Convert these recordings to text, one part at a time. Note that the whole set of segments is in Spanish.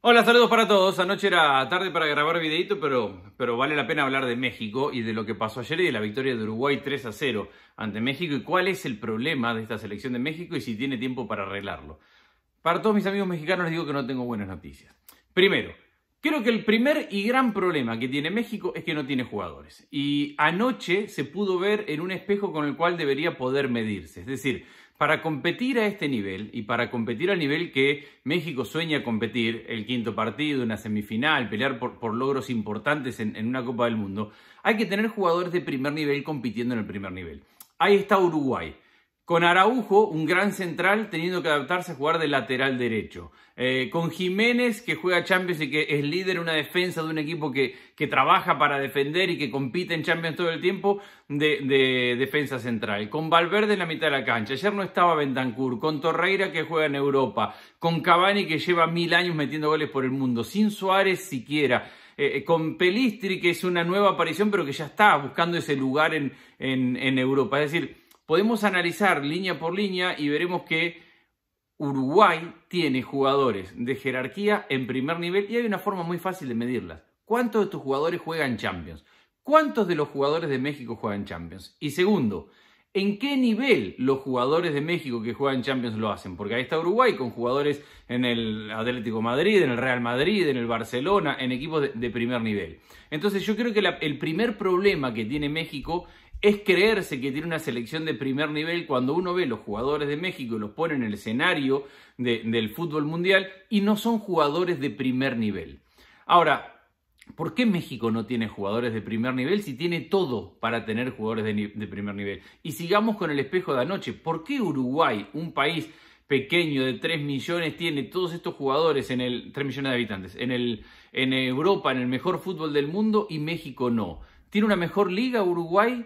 Hola, saludos para todos. Anoche era tarde para grabar videito, pero vale la pena hablar de México y de lo que pasó ayer y de la victoria de Uruguay 3-0 ante México y cuál es el problema de esta selección de México y si tiene tiempo para arreglarlo. Para todos mis amigos mexicanos les digo que no tengo buenas noticias. Primero, creo que el primer y gran problema que tiene México es que no tiene jugadores. Y anoche se pudo ver en un espejo con el cual debería poder medirse. Es decir, para competir a este nivel y para competir al nivel que México sueña competir, el quinto partido, una semifinal, pelear por logros importantes en una Copa del Mundo, hay que tener jugadores de primer nivel compitiendo en el primer nivel. Ahí está Uruguay. Con Araujo, un gran central, teniendo que adaptarse a jugar de lateral derecho. Con Jiménez, que juega Champions y que es líder en una defensa de un equipo que trabaja para defender y que compite en Champions todo el tiempo, de defensa central. Con Valverde en la mitad de la cancha. Ayer no estaba Bentancur. Con Torreira, que juega en Europa. Con Cavani, que lleva 1000 años metiendo goles por el mundo. Sin Suárez siquiera. Con Pelistri, que es una nueva aparición, pero que ya está buscando ese lugar en Europa. Es decir, podemos analizar línea por línea y veremos que Uruguay tiene jugadores de jerarquía en primer nivel y hay una forma muy fácil de medirlas. ¿Cuántos de estos jugadores juegan Champions? ¿Cuántos de los jugadores de México juegan Champions? Y segundo, ¿en qué nivel los jugadores de México que juegan Champions lo hacen? Porque ahí está Uruguay con jugadores en el Atlético de Madrid, en el Real Madrid, en el Barcelona, en equipos de primer nivel. Entonces yo creo que el primer problema que tiene México es creerse que tiene una selección de primer nivel cuando uno ve los jugadores de México y los pone en el escenario del fútbol mundial y no son jugadores de primer nivel. Ahora, ¿por qué México no tiene jugadores de primer nivel si tiene todo para tener jugadores de primer nivel? Y sigamos con el espejo de anoche. ¿Por qué Uruguay, un país pequeño de 3 millones, tiene todos estos jugadores 3 millones de habitantes, en Europa, en el mejor fútbol del mundo y México no? ¿Tiene una mejor liga Uruguay?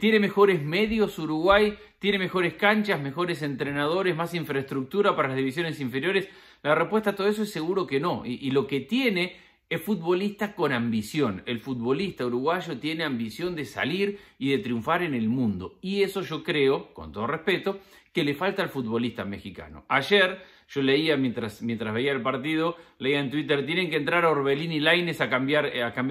¿Tiene mejores medios Uruguay? ¿Tiene mejores canchas, mejores entrenadores, más infraestructura para las divisiones inferiores? La respuesta a todo eso es seguro que no. Y lo que tiene es futbolista con ambición. El futbolista uruguayo tiene ambición de salir y de triunfar en el mundo. Y eso yo creo, con todo respeto, que le falta al futbolista mexicano. Ayer yo leía, mientras veía el partido, leía en Twitter, tienen que entrar a Orbelín y Lainez a cambiar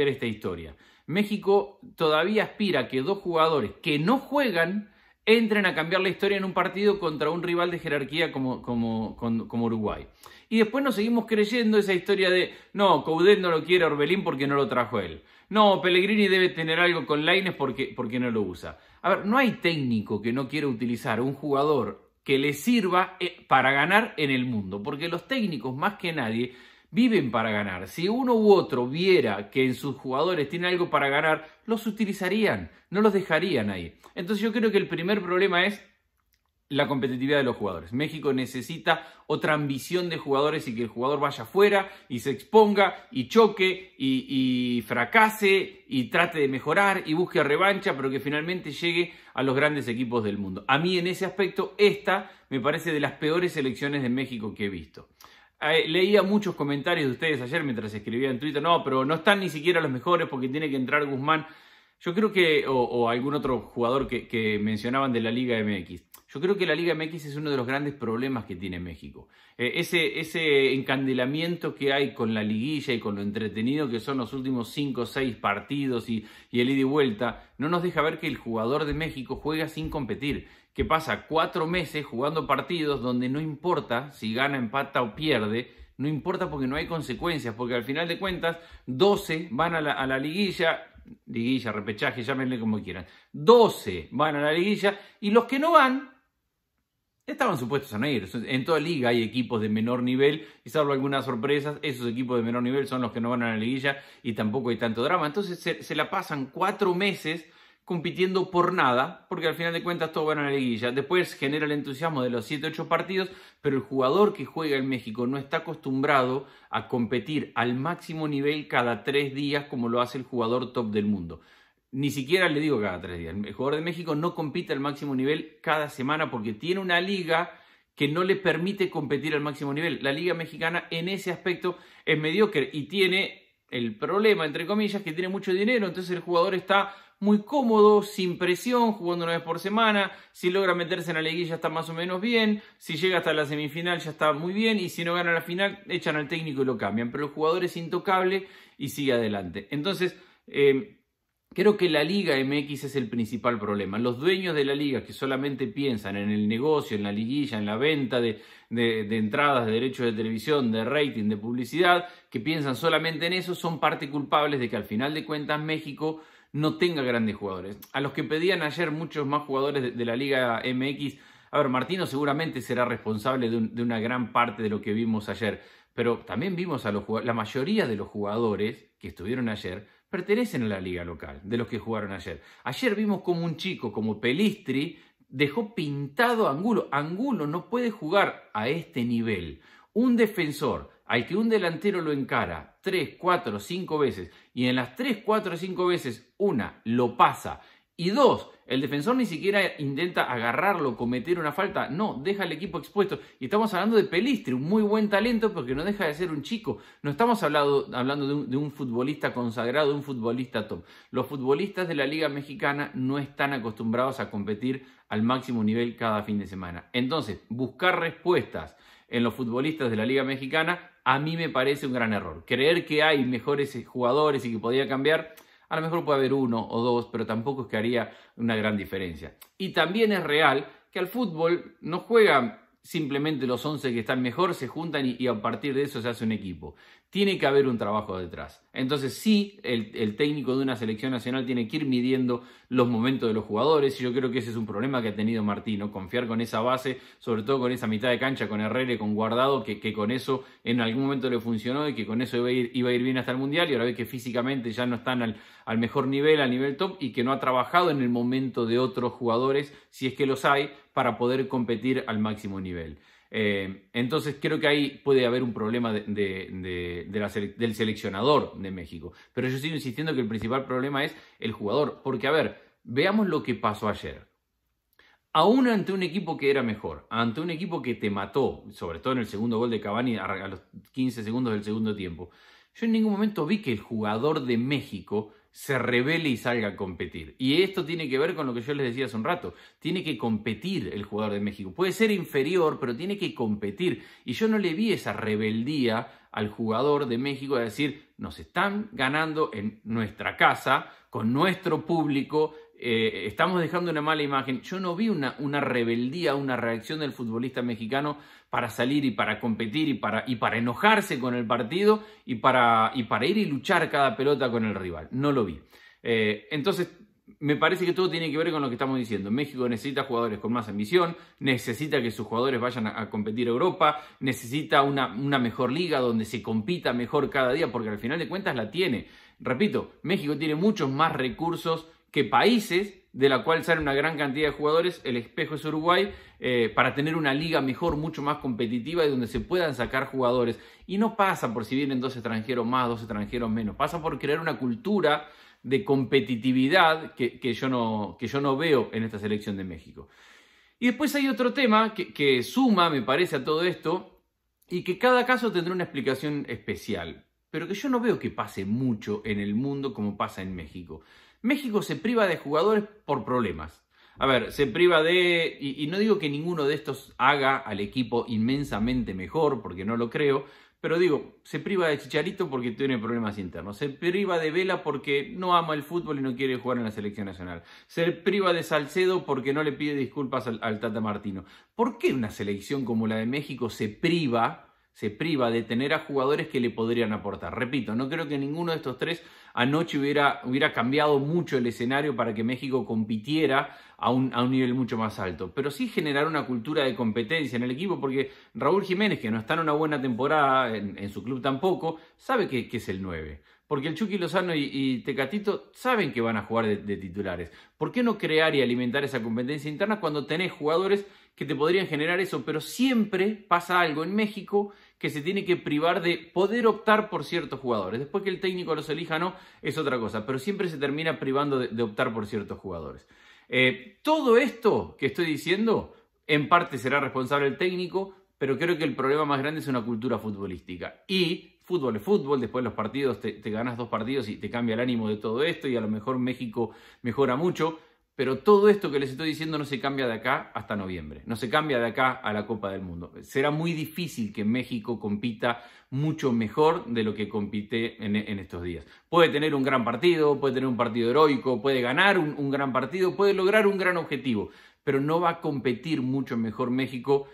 esta historia. México todavía aspira a que 2 jugadores que no juegan entren a cambiar la historia en un partido contra un rival de jerarquía como Uruguay. Y después nos seguimos creyendo esa historia de no, Coudet no lo quiere Orbelín porque no lo trajo él. No, Pellegrini debe tener algo con Lainez porque no lo usa. A ver, no hay técnico que no quiera utilizar un jugador que le sirva para ganar en el mundo, porque los técnicos más que nadie viven para ganar. Si uno u otro viera que en sus jugadores tiene algo para ganar, los utilizarían, no los dejarían ahí. Entonces yo creo que el primer problema es la competitividad de los jugadores. México necesita otra ambición de jugadores y que el jugador vaya afuera y se exponga y choque y fracase y trate de mejorar y busque revancha, pero que finalmente llegue a los grandes equipos del mundo. A mí en ese aspecto esta me parece de las peores selecciones de México que he visto. Leía muchos comentarios de ustedes ayer mientras escribía en Twitter, no, pero no están ni siquiera los mejores porque tiene que entrar Guzmán. Yo creo que, o algún otro jugador que mencionaban de la Liga MX. Yo creo que la Liga MX es uno de los grandes problemas que tiene México. Ese encandelamiento que hay con la liguilla y con lo entretenido que son los últimos 5 o 6 partidos y el ida y vuelta, no nos deja ver que el jugador de México juega sin competir. Que pasa 4 meses jugando partidos donde no importa si gana, empata o pierde, no importa porque no hay consecuencias, porque al final de cuentas 12 van a la liguilla, repechaje, llámenle como quieran, 12 van a la liguilla y los que no van estaban supuestos a no ir. En toda liga hay equipos de menor nivel y salvo algunas sorpresas, esos equipos de menor nivel son los que no van a la liguilla y tampoco hay tanto drama. Entonces se la pasan 4 meses compitiendo por nada, porque al final de cuentas todos van a la liguilla. Después genera el entusiasmo de los 7-8 partidos, pero el jugador que juega en México no está acostumbrado a competir al máximo nivel cada 3 días como lo hace el jugador top del mundo. Ni siquiera le digo cada 3 días. El jugador de México no compite al máximo nivel cada semana porque tiene una liga que no le permite competir al máximo nivel. La liga mexicana en ese aspecto es mediocre y tiene el problema, entre comillas, que tiene mucho dinero, entonces el jugador está muy cómodo, sin presión, jugando una vez por semana. Si logra meterse en la liguilla está más o menos bien. Si llega hasta la semifinal ya está muy bien. Y si no gana la final, echan al técnico y lo cambian. Pero el jugador es intocable y sigue adelante. Entonces, creo que la Liga MX es el principal problema. Los dueños de la liga que solamente piensan en el negocio, en la liguilla, en la venta de entradas, de derechos de televisión, de rating, de publicidad, que piensan solamente en eso, son parte culpables de que al final de cuentas México no tenga grandes jugadores. A los que pedían ayer muchos más jugadores de la Liga MX, a ver, Martino seguramente será responsable de una gran parte de lo que vimos ayer, pero también vimos a la mayoría de los jugadores que estuvieron ayer pertenecen a la liga local, de los que jugaron ayer. Ayer vimos como un chico como Pelistri dejó pintado a Angulo. Angulo no puede jugar a este nivel. Un defensor al que un delantero lo encara 3, 4, 5 veces y en las 3, 4, 5 veces una lo pasa y 2, el defensor ni siquiera intenta agarrarlo, cometer una falta, no, deja al equipo expuesto. Y estamos hablando de Pelistri, un muy buen talento porque no deja de ser un chico. No estamos hablando de un futbolista consagrado, de un futbolista top. Los futbolistas de la Liga Mexicana no están acostumbrados a competir al máximo nivel cada fin de semana. Entonces, buscar respuestas en los futbolistas de la Liga Mexicana a mí me parece un gran error. Creer que hay mejores jugadores y que podría cambiar, a lo mejor puede haber 1 o 2, pero tampoco es que haría una gran diferencia. Y también es real que al fútbol no juegan simplemente los 11 que están mejor, se juntan y a partir de eso se hace un equipo. Tiene que haber un trabajo detrás. Entonces sí, el técnico de una selección nacional tiene que ir midiendo los momentos de los jugadores y yo creo que ese es un problema que ha tenido Martino, confiar con esa base, sobre todo con esa mitad de cancha, con Herrera y con Guardado, que con eso en algún momento le funcionó y que con eso iba a ir bien hasta el Mundial y ahora ve que físicamente ya no están al mejor nivel, al nivel top y que no ha trabajado en el momento de otros jugadores, si es que los hay, para poder competir al máximo nivel. Entonces creo que ahí puede haber un problema del seleccionador de México, pero yo sigo insistiendo que el principal problema es el jugador, porque a ver, veamos lo que pasó ayer. Aún ante un equipo que era mejor, ante un equipo que te mató, sobre todo en el segundo gol de Cavani a los 15 segundos del segundo tiempo, yo en ningún momento vi que el jugador de México se revele y salga a competir. Y esto tiene que ver con lo que yo les decía hace un rato. Tiene que competir el jugador de México. Puede ser inferior, pero tiene que competir. Y yo no le vi esa rebeldía al jugador de México de decir, nos están ganando en nuestra casa, con nuestro público, estamos dejando una mala imagen. Yo no vi una rebeldía, una reacción del futbolista mexicano para salir y para competir y para enojarse con el partido y para ir y luchar cada pelota con el rival. No lo vi. Entonces, me parece que todo tiene que ver con lo que estamos diciendo. México necesita jugadores con más ambición, necesita que sus jugadores vayan a competir a Europa, necesita una mejor liga donde se compita mejor cada día, porque al final de cuentas la tiene. Repito, México tiene muchos más recursos que países de la cual sale una gran cantidad de jugadores. El espejo es Uruguay, para tener una liga mejor, mucho más competitiva y donde se puedan sacar jugadores. Y no pasa por si vienen 2 extranjeros más, 2 extranjeros menos. Pasa por crear una cultura de competitividad que yo no veo en esta selección de México. Y después hay otro tema que suma, me parece, a todo esto y que cada caso tendrá una explicación especial, pero que yo no veo que pase mucho en el mundo como pasa en México. México se priva de jugadores por problemas. A ver, se priva y no digo que ninguno de estos haga al equipo inmensamente mejor, porque no lo creo, pero digo, se priva de Chicharito porque tiene problemas internos, se priva de Vela porque no ama el fútbol y no quiere jugar en la selección nacional, se priva de Salcedo porque no le pide disculpas al Tata Martino. ¿Por qué una selección como la de México se priva de tener a jugadores que le podrían aportar? Repito, no creo que ninguno de estos tres anoche hubiera cambiado mucho el escenario para que México compitiera a un nivel mucho más alto, pero sí generar una cultura de competencia en el equipo, porque Raúl Jiménez, que no está en una buena temporada, en su club tampoco, sabe que es el 9. Porque el Chucky Lozano y Tecatito saben que van a jugar de titulares. ¿Por qué no crear y alimentar esa competencia interna cuando tenés jugadores que te podrían generar eso? Pero siempre pasa algo en México que se tiene que privar de poder optar por ciertos jugadores. Después que el técnico los elija, no, es otra cosa. Pero siempre se termina privando de optar por ciertos jugadores. Todo esto que estoy diciendo, en parte será responsable el técnico, pero creo que el problema más grande es una cultura futbolística. Y fútbol es fútbol, después los partidos, te ganas 2 partidos y te cambia el ánimo de todo esto y a lo mejor México mejora mucho, pero todo esto que les estoy diciendo no se cambia de acá hasta noviembre, no se cambia de acá a la Copa del Mundo. Será muy difícil que México compita mucho mejor de lo que compite en estos días. Puede tener un gran partido, puede tener un partido heroico, puede ganar un gran partido, puede lograr un gran objetivo, pero no va a competir mucho mejor México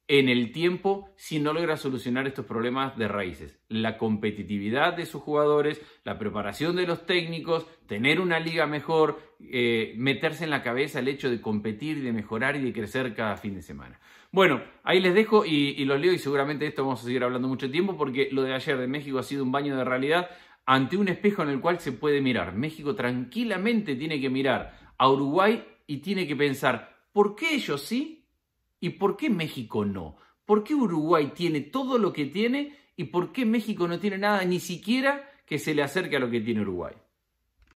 en el tiempo si no logra solucionar estos problemas de raíces. La competitividad de sus jugadores, la preparación de los técnicos, tener una liga mejor, meterse en la cabeza el hecho de competir, de mejorar y de crecer cada fin de semana. Bueno, ahí les dejo y los leo y seguramente de esto vamos a seguir hablando mucho tiempo porque lo de ayer de México ha sido un baño de realidad ante un espejo en el cual se puede mirar. México tranquilamente tiene que mirar a Uruguay y tiene que pensar, ¿por qué ellos sí? ¿Y por qué México no? ¿Por qué Uruguay tiene todo lo que tiene y por qué México no tiene nada, ni siquiera que se le acerque a lo que tiene Uruguay?